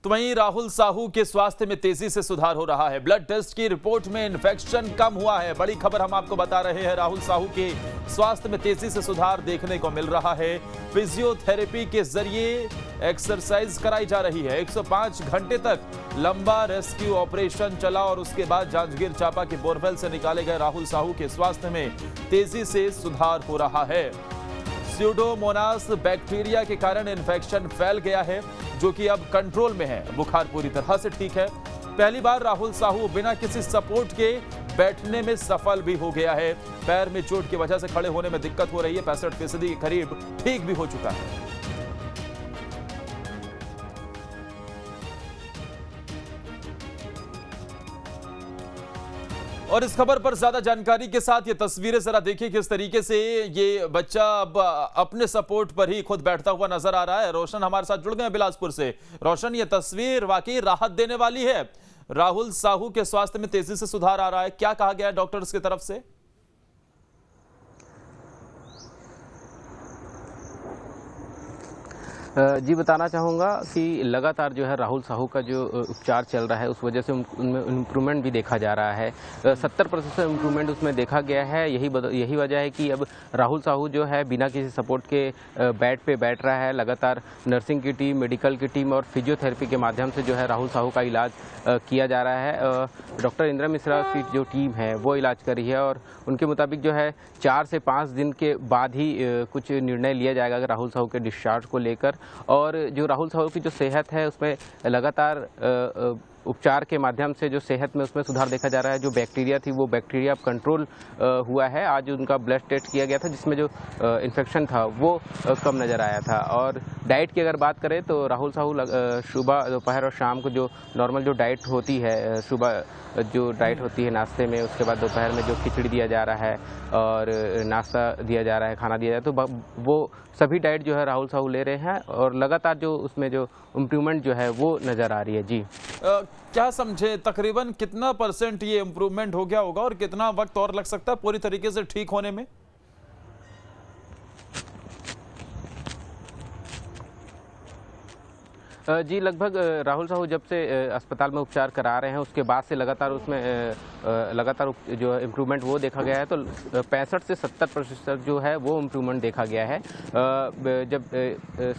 तो वहीं राहुल साहू के स्वास्थ्य में तेजी से सुधार हो रहा है। ब्लड टेस्ट की रिपोर्ट में इन्फेक्शन कम हुआ है। बड़ी खबर हम आपको बता रहे हैं, राहुल साहू के स्वास्थ्य में तेजी से सुधार देखने को मिल रहा है। फिजियोथेरेपी के जरिए एक्सरसाइज कराई जा रही है। 105 घंटे तक लंबा रेस्क्यू ऑपरेशन चला और उसके बाद जांजगीर चांपा के बोरवेल से निकाले गए राहुल साहू के स्वास्थ्य में तेजी से सुधार हो रहा है। स्यूडोमोनास बैक्टीरिया के कारण इन्फेक्शन फैल गया है, जो कि अब कंट्रोल में है। बुखार पूरी तरह से ठीक है। पहली बार राहुल साहू बिना किसी सपोर्ट के बैठने में सफल भी हो गया है। पैर में चोट की वजह से खड़े होने में दिक्कत हो रही है। 65% के करीब ठीक भी हो चुका है। और इस खबर पर ज्यादा जानकारी के साथ ये तस्वीरें जरा देखिए किस तरीके से ये बच्चा अब अपने सपोर्ट पर ही खुद बैठता हुआ नजर आ रहा है। रोशन हमारे साथ जुड़ गए बिलासपुर से। रोशन, ये तस्वीर वाकई राहत देने वाली है। राहुल साहू के स्वास्थ्य में तेजी से सुधार आ रहा है। क्या कहा गया है डॉक्टर्स की तरफ से? जी बताना चाहूँगा कि लगातार जो है राहुल साहू का जो उपचार चल रहा है उस वजह से उनमें इम्प्रूवमेंट भी देखा जा रहा है। 70% इम्प्रूवमेंट उसमें देखा गया है। यही वजह है कि अब राहुल साहू जो है बिना किसी सपोर्ट के बेड पे बैठ रहा है। लगातार नर्सिंग की टीम, मेडिकल की टीम और फिजियोथेरेपी के माध्यम से जो है राहुल साहू का इलाज किया जा रहा है। डॉक्टर इंद्र मिश्रा की जो टीम है वो इलाज कर रही है और उनके मुताबिक जो है 4 से 5 दिन के बाद ही कुछ निर्णय लिया जाएगा राहुल साहू के डिस्चार्ज को लेकर। और जो राहुल साहू की जो सेहत है उसमें लगातार उपचार के माध्यम से जो सेहत में उसमें सुधार देखा जा रहा है। जो बैक्टीरिया थी वो बैक्टीरिया अब कंट्रोल हुआ है। आज उनका ब्लड टेस्ट किया गया था जिसमें जो इन्फेक्शन था वो कम नज़र आया था। और डाइट की अगर बात करें तो राहुल साहू सुबह, दोपहर और शाम को जो नॉर्मल जो डाइट होती है, सुबह जो डाइट होती है नाश्ते में, उसके बाद दोपहर में जो खिचड़ी दिया जा रहा है और नाश्ता दिया जा रहा है, खाना दिया जा रहा है, तो वो सभी डाइट जो है राहुल साहू ले रहे हैं और लगातार जो उसमें जो इम्प्रूवमेंट जो है वो नज़र आ रही है। जी क्या समझे, तकरीबन कितना % ये इम्प्रूवमेंट हो गया होगा और कितना वक्त और लग सकता है पूरी तरीके से ठीक होने में? जी लगभग राहुल साहू जब से अस्पताल में उपचार करा रहे हैं उसके बाद से लगातार उसमें लगातार जो इम्प्रूवमेंट वो देखा गया है। तो 65 से 70% जो है वो इम्प्रूवमेंट देखा गया है। जब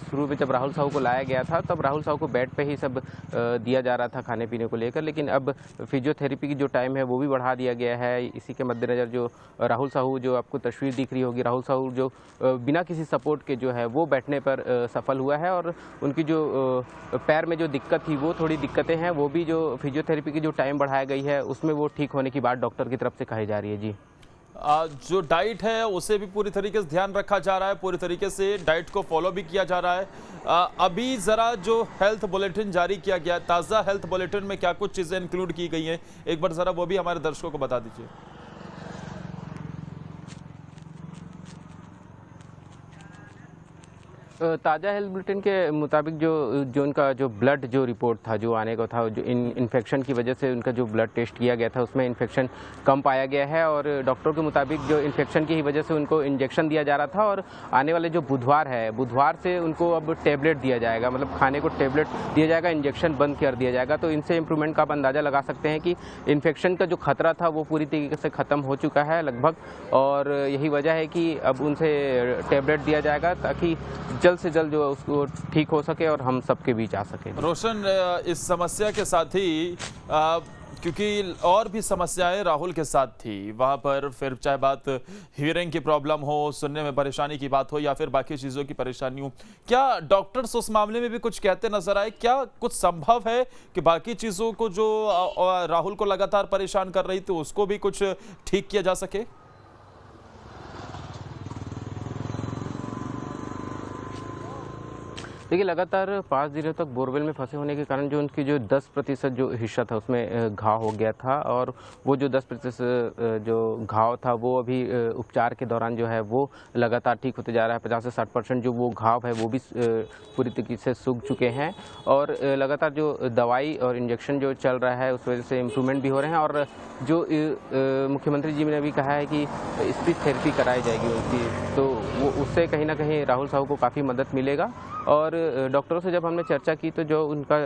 शुरू में जब राहुल साहू को लाया गया था तब राहुल साहू को बेड पे ही सब दिया जा रहा था खाने पीने को लेकर, लेकिन अब फिजियोथेरेपी की जो टाइम है वो भी बढ़ा दिया गया है। इसी के मद्देनज़र जो राहुल साहू, जो आपको तस्वीर दिख रही होगी, राहुल साहू जो बिना किसी सपोर्ट के जो है वो बैठने पर सफल हुआ है और उनकी जो पैर में जो दिक्कत थी वो थोड़ी दिक्कतें हैं, वो भी जो फिजियोथेरेपी की जो टाइम बढ़ाई गई है उसमें वो ठीक होने की बात डॉक्टर की तरफ से कही जा रही है। जी जो डाइट है उसे भी पूरी तरीके से ध्यान रखा जा रहा है, पूरी तरीके से डाइट को फॉलो भी किया जा रहा है। अभी जरा जो हेल्थ बुलेटिन जारी किया गया, ताज़ा हेल्थ बुलेटिन में क्या कुछ चीज़ें इंक्लूड की गई हैं, एक बार जरा वो भी हमारे दर्शकों को बता दीजिए। ताज़ा हेल्थ बुलेटिन के मुताबिक जो उनका जो ब्लड जो रिपोर्ट था जो आने का था, जो इन्फेक्शन की वजह से उनका जो ब्लड टेस्ट किया गया था उसमें इन्फेक्शन कम पाया गया है और डॉक्टर के मुताबिक जो इन्फेक्शन की वजह से उनको इंजेक्शन दिया जा रहा था और आने वाले जो बुधवार से उनको अब टेबलेट दिया जाएगा, मतलब खाने को टेबलेट दिया जाएगा, इंजेक्शन बंद कर दिया जाएगा। तो इनसे इम्प्रूवमेंट का आप अंदाज़ा लगा सकते हैं कि इन्फेक्शन का जो खतरा था वो पूरी तरीके से ख़त्म हो चुका है लगभग, और यही वजह है कि अब उनसे टेबलेट दिया जाएगा ताकि जल्द से जल्द जो उसको ठीक हो सके और हम सबके बीच आ सके। रोशन, इस समस्या के साथ ही क्योंकि और भी समस्याएं राहुल के साथ थी वहां पर, फिर चाहे बात हियरिंग की प्रॉब्लम हो, सुनने में परेशानी की बात हो या फिर बाकी चीज़ों की परेशानी हो, क्या डॉक्टर्स उस मामले में भी कुछ कहते नजर आए? क्या कुछ संभव है कि बाकी चीज़ों को जो राहुल को लगातार परेशान कर रही थी उसको भी कुछ ठीक किया जा सके? देखिए लगातार 5 दिनों तक बोरवेल में फंसे होने के कारण जो उनकी जो 10% जो हिस्सा था उसमें घाव हो गया था और वो जो 10% जो घाव था वो अभी उपचार के दौरान जो है वो लगातार ठीक होते जा रहा है। 50 से 60% जो वो घाव है वो भी पूरी तरीके से सूख चुके हैं और लगातार जो दवाई और इंजेक्शन जो चल रहा है उस वजह से इम्प्रूवमेंट भी हो रहे हैं। और जो मुख्यमंत्री जी ने भी कहा है कि स्पीच थेरेपी कराई जाएगी उनकी, तो वो उससे कहीं ना कहीं राहुल साहू को काफ़ी मदद मिलेगा। और डॉक्टरों से जब हमने चर्चा की तो जो उनका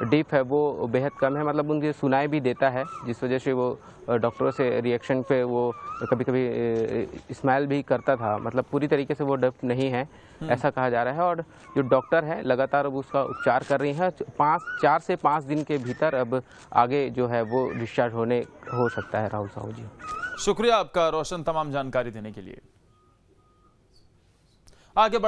डीप है वो बेहद कम है, मतलब उनकी सुनाई भी देता है, जिस वजह से वो डॉक्टरों से रिएक्शन पे वो कभी कभी स्माइल भी करता था, मतलब पूरी तरीके से वो डफ नहीं है ऐसा कहा जा रहा है। और जो डॉक्टर है लगातार अब उसका उपचार कर रही हैं, 4 से 5 दिन के भीतर अब आगे जो है वो डिस्चार्ज हो सकता है। राहुल साहू जी, शुक्रिया आपका रोशन तमाम जानकारी देने के लिए। आगे बढ़